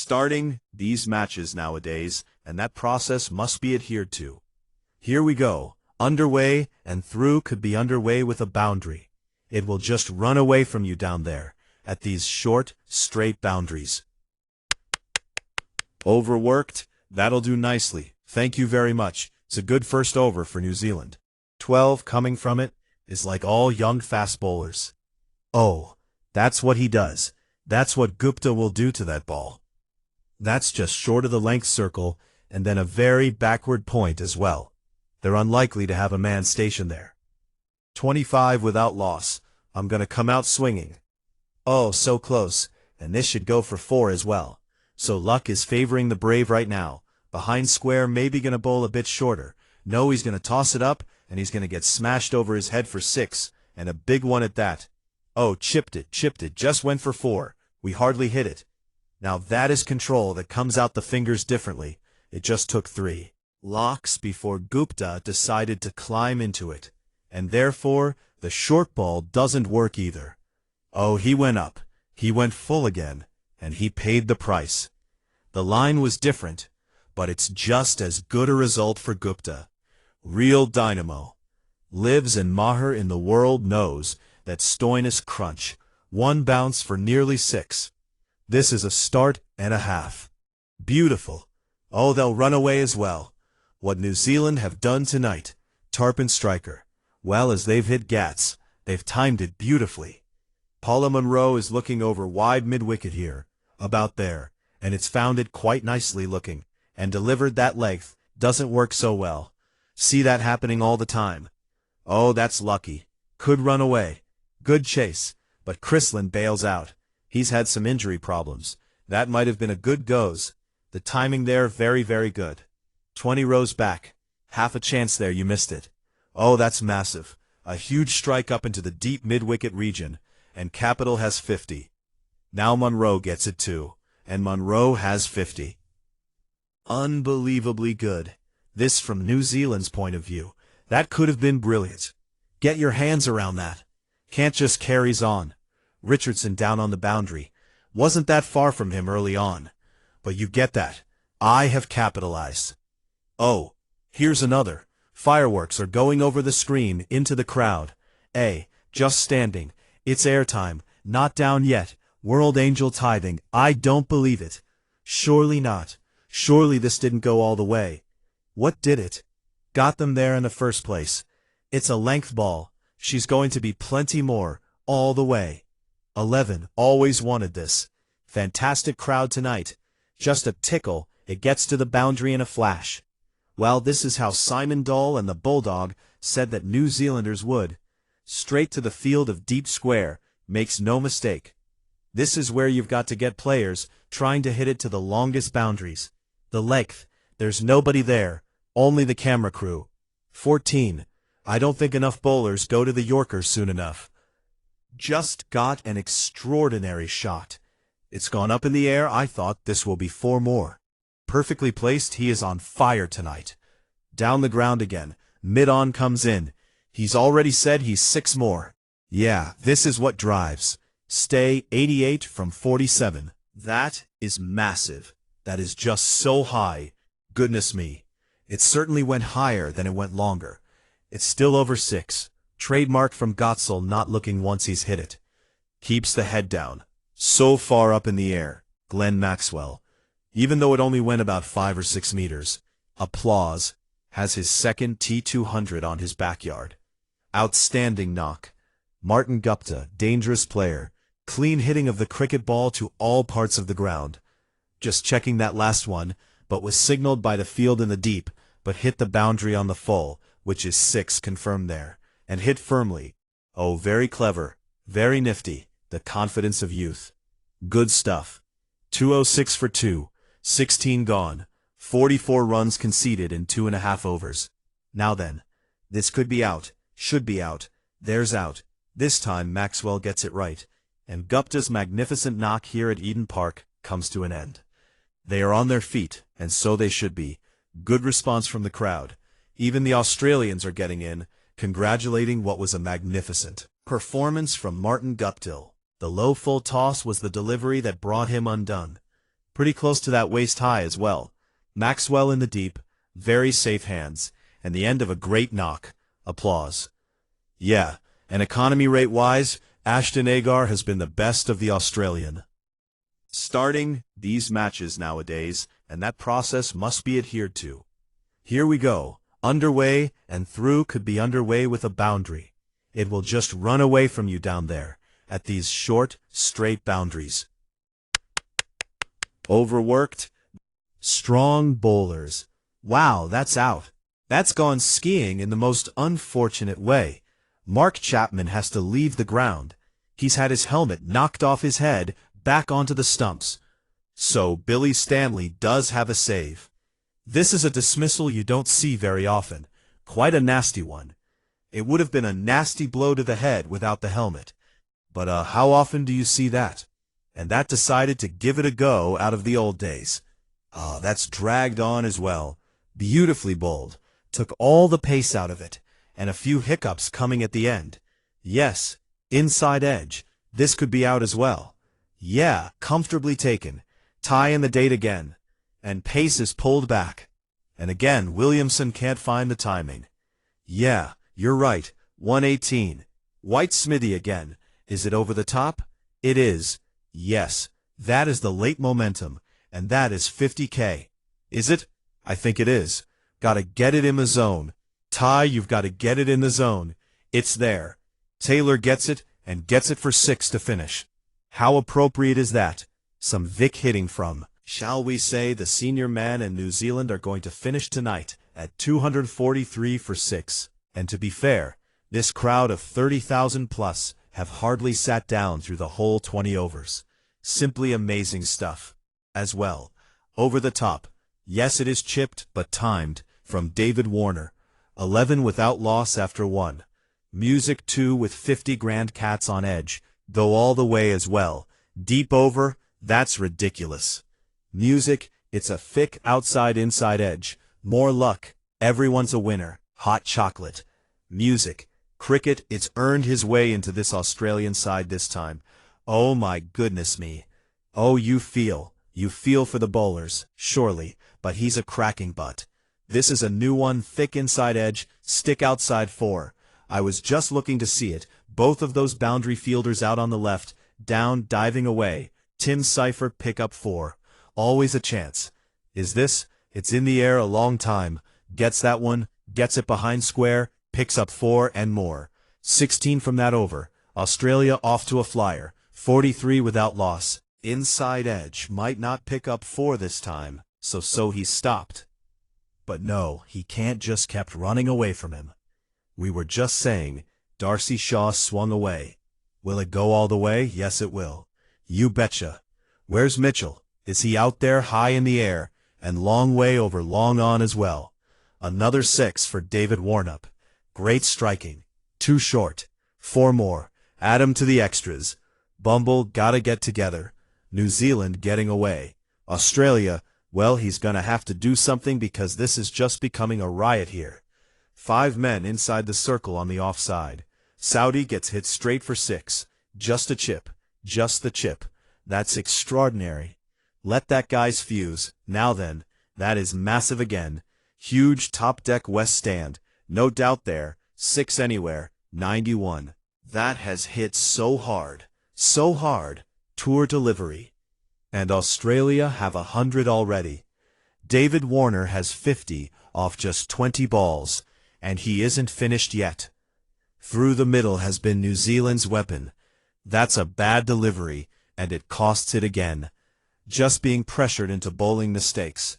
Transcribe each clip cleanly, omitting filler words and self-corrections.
starting these matches nowadays, and that process must be adhered to. Here we go. Underway and through could be underway with a boundary. It will just run away from you down there, at these short, straight boundaries. Overworked? That'll do nicely. Thank you very much. It's a good first over for New Zealand. 12 coming from it is like all young fast bowlers. Oh, that's what he does. That's what Gupta will do to that ball. That's just short of the length circle, and then a very backward point as well. They're unlikely to have a man stationed there. 25 without loss. I'm gonna come out swinging. Oh, so close, and this should go for 4 as well. So luck is favoring the brave right now. Behind square, maybe gonna bowl a bit shorter. No, he's gonna toss it up, and he's gonna get smashed over his head for 6, and a big one at that. Oh, chipped it, just went for 4. We hardly hit it. Now that is control that comes out the fingers differently. It just took 3 locks before Gupta decided to climb into it, and therefore the short ball doesn't work either. Oh, he went up, he went full again, and he paid the price. The line was different, but it's just as good a result for Gupta. Real dynamo. Lives and Maher in the world knows that Stoinis crunch. 1 bounce for nearly 6. This is a start and a half. Beautiful. Oh, they'll run away as well. What New Zealand have done tonight. Tarpon striker. Well, as they've hit gats, they've timed it beautifully. Paula Munro is looking over wide mid-wicket here, about there, and it's found it quite nicely looking, and delivered that length. Doesn't work so well. See that happening all the time. Oh, that's lucky. Could run away. Good chase, but Chrisland bails out. He's had some injury problems. That might have been a good goes. The timing there very, very good. 20 rows back. Half a chance there, you missed it. Oh, that's massive. A huge strike up into the deep mid-wicket region, and Capital has 50. Now Munro gets it too, and Munro has 50. Unbelievably good. This from New Zealand's point of view. That could have been brilliant. Get your hands around that. Can't just carries on. Richardson down on the boundary. Wasn't that far from him early on. But you get that. I have capitalized. Oh, here's another. Fireworks are going over the screen into the crowd. Just standing. It's airtime. Not down yet. World Angel tithing. I don't believe it. Surely not. Surely this didn't go all the way. What did it? Got them there in the first place. It's a length ball. She's going to be plenty more, all the way. 11. Always wanted this. Fantastic crowd tonight. Just a tickle, it gets to the boundary in a flash. Well, this is how Simon Doll and the Bulldog said that New Zealanders would. Straight to the field of deep square, makes no mistake. This is where you've got to get players trying to hit it to the longest boundaries. The length, there's nobody there, only the camera crew. 14. I don't think enough bowlers go to the Yorkers soon enough. Just got an extraordinary shot. It's gone up in the air. I thought this will be 4 more. Perfectly placed, he is on fire tonight. Down the ground again. Mid-on comes in. He's already said he's 6 more. Yeah, this is what drives. Stay 88 from 47. That is massive. That is just so high. Goodness me. It certainly went higher than it went longer. It's still over 6. Trademark from Gotzel not looking once he's hit it. Keeps the head down. So far up in the air. Glenn Maxwell. Even though it only went about 5 or 6 meters. Applause. Has his second T200 on his backyard. Outstanding knock. Martin Gupta, dangerous player. Clean hitting of the cricket ball to all parts of the ground. Just checking that last one, but was signaled by the field in the deep, but hit the boundary on the full, which is 6 confirmed there, and hit firmly. Oh, very clever, very nifty, the confidence of youth. Good stuff. 206 for 2, 16 gone, 44 runs conceded in 2.5 overs. Now then, this could be out, should be out, there's out. This time Maxwell gets it right, and Gupta's magnificent knock here at Eden Park comes to an end. They are on their feet, and so they should be. Good response from the crowd. Even the Australians are getting in, congratulating what was a magnificent performance from Martin Guptill. The low full toss was the delivery that brought him undone. pretty close to that waist high as well. Maxwell in the deep, very safe hands, and the end of a great knock. Applause. Yeah, and economy rate-wise, Ashton Agar has been the best of the Australian. Starting these matches nowadays, and that process must be adhered to. Here we go. Underway and through could be underway with a boundary. It will just run away from you down there, at these short, straight boundaries. Overworked. Strong bowlers. Wow, that's out. That's gone skiing in the most unfortunate way. Mark Chapman has to leave the ground. He's had his helmet knocked off his head, back onto the stumps. So Billy Stanley does have a save. This is a dismissal you don't see very often. Quite a nasty one. It would have been a nasty blow to the head without the helmet. But how often do you see that? And that decided to give it a go out of the old days. That's dragged on as well. Beautifully bowled. Took all the pace out of it. And a few hiccups coming at the end. Yes, inside edge. This could be out as well. Yeah, comfortably taken. Tie in the date again. And pace is pulled back. And again, Williamson can't find the timing. Yeah, you're right. 118. White Smithy again. Is it over the top? It is. Yes, that is the late momentum. And that is 50K. Is it? I think it is. Gotta get it in the zone. Ty, you've got to get it in the zone. It's there. Taylor gets it, and gets it for 6 to finish. How appropriate is that? Some Vic hitting from, shall we say, the senior man and New Zealand are going to finish tonight at 243 for 6. And to be fair, this crowd of 30,000 plus have hardly sat down through the whole 20 overs. Simply amazing stuff. As well. Over the top. Yes, it is chipped, but timed, from David Warner. 11 without loss after 1. Music 2 with 50 grand cats on edge, though all the way as well. Deep over, that's ridiculous. Music, it's a thick outside-inside edge. More luck, everyone's a winner. Hot chocolate. Music, cricket, it's earned his way into this Australian side this time. Oh my goodness me. Oh, you feel for the bowlers, surely, but he's a cracking butt. This is a new one, thick inside edge, stick outside 4. I was just looking to see it, both of those boundary fielders out on the left, down, diving away. Tim Cipher, pick up 4. Always a chance. Is this? It's in the air a long time. Gets that one, gets it behind square, picks up 4 and more. 16 from that over. Australia off to a flyer. 43 without loss. Inside edge, might not pick up 4 this time, so he stopped. But no, he can't just kept running away from him. We were just saying, Darcy Shaw swung away. Will it go all the way? Yes, it will. You betcha. Where's Mitchell? Is he out there high in the air, and long way over long on as well? Another 6 for David Warnup. Great striking. Too short. 4 more. Add 'em to the extras. Bumble, gotta get together. New Zealand getting away. Australia, well, he's gonna have to do something because this is just becoming a riot here. 5 men inside the circle on the offside. Saudi gets hit straight for 6. Just a chip. Just the chip. That's extraordinary. Let that guy's fuse. Now then, that is massive again. Huge top deck west stand. No doubt there. 6 anywhere. 91. That has hit so hard. So hard. Tour delivery. And Australia have 100 already. David Warner has 50 off just 20 balls, and he isn't finished yet. Through the middle has been New Zealand's weapon. That's a bad delivery, and it costs it again. Just being pressured into bowling mistakes.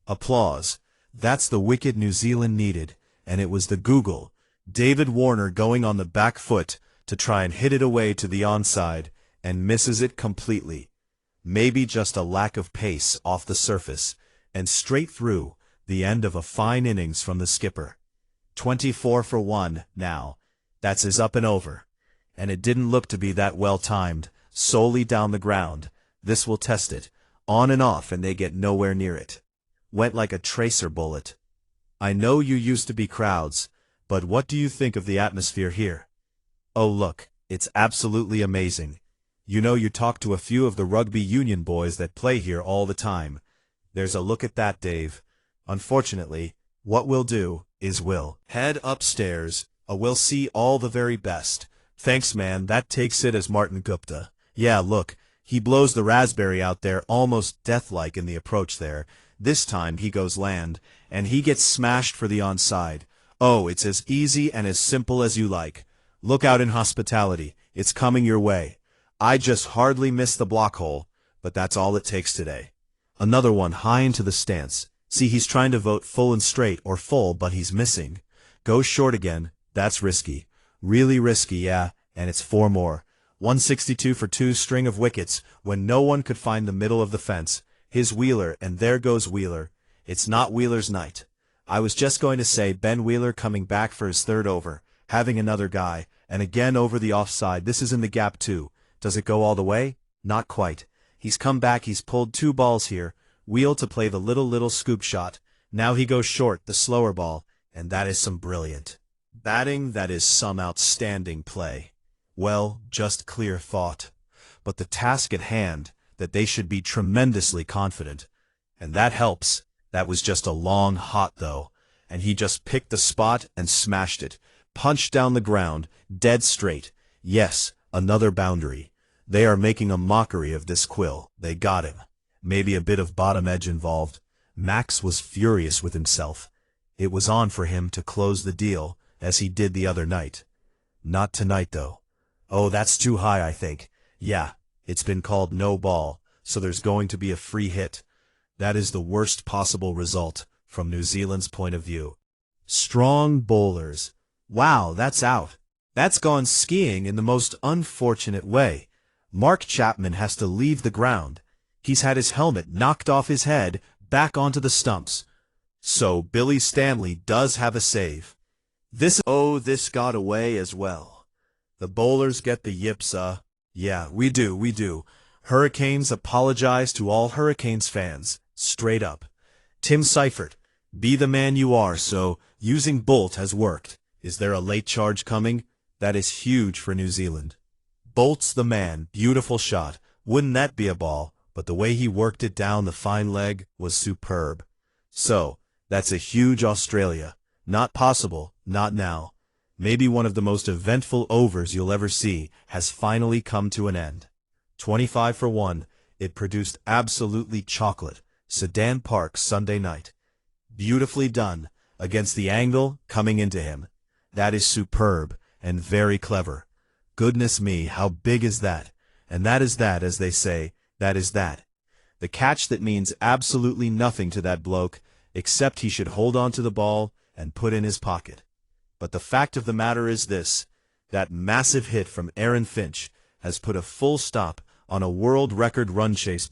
Applause. That's the wicket New Zealand needed, and it was the Google. David Warner going on the back foot to try and hit it away to the onside, and misses it completely. Maybe just a lack of pace off the surface, and straight through, the end of a fine innings from the skipper. 24 for 1, now. That's his up and over. And it didn't look to be that well timed, solely down the ground. This will test it. On and off, and they get nowhere near it. Went like a tracer bullet. I know you used to be crowds, but what do you think of the atmosphere here? Oh look, it's absolutely amazing. You know, you talk to a few of the rugby union boys that play here all the time. There's a look at that, Dave. Unfortunately, what we'll do is we'll head upstairs. We'll see all the very best. Thanks, man, that takes it as Martin Gupta. Yeah, look, he blows the raspberry out there almost death-like in the approach there. This time he goes land, and he gets smashed for the onside. Oh, it's as easy and as simple as you like. Look out in hospitality. It's coming your way. I just hardly missed the block hole, but that's all it takes today. Another one high into the stance. See, he's trying to vote full and straight or full, but he's missing. Goes short again. That's risky. Really risky, yeah, and it's 4 more. 162 for 2 string of wickets when no one could find the middle of the fence. His Wheeler, and there goes Wheeler. It's not Wheeler's night. I was just going to say Ben Wheeler coming back for his 3rd over, having another guy, and again over the offside. This is in the gap too. Does it go all the way? Not quite. He's come back, he's pulled 2 balls here. Wheel to play the little scoop shot. Now he goes short, the slower ball, and that is some brilliant batting, that is some outstanding play. Well, just clear thought. But the task at hand, that they should be tremendously confident. And that helps. That was just a long hot though, and he just picked the spot and smashed it. Punched down the ground, dead straight. Yes, another boundary. They are making a mockery of this Quill. They got him. Maybe a bit of bottom edge involved. Max was furious with himself. It was on for him to close the deal, as he did the other night. Not tonight, though. Oh, that's too high, I think. Yeah, it's been called no ball, so there's going to be a free hit. That is the worst possible result, from New Zealand's point of view. Strong bowlers. Wow, that's out. That's gone skiing in the most unfortunate way. Mark Chapman has to leave the ground. He's had his helmet knocked off his head, back onto the stumps. So Billy Stanley does have a save. This got away as well. The bowlers get the yips, Yeah, we do. Hurricanes apologize to all Hurricanes fans, straight up. Tim Seifert, be the man you are, so using Bolt has worked. Is there a late charge coming? That is huge for New Zealand. Bolt's the man, beautiful shot. Wouldn't that be a ball? But the way he worked it down the fine leg was superb. So, that's a huge Australia. Not possible, not now. Maybe one of the most eventful overs you'll ever see has finally come to an end. 25 for 1, it produced absolutely chocolate. Sedan Park Sunday night. Beautifully done, against the angle coming into him. That is superb, and very clever. Goodness me, how big is that? And that is that, as they say, that is that. The catch that means absolutely nothing to that bloke, except he should hold on to the ball and put in his pocket. But the fact of the matter is this, that massive hit from Aaron Finch has put a full stop on a world record run chase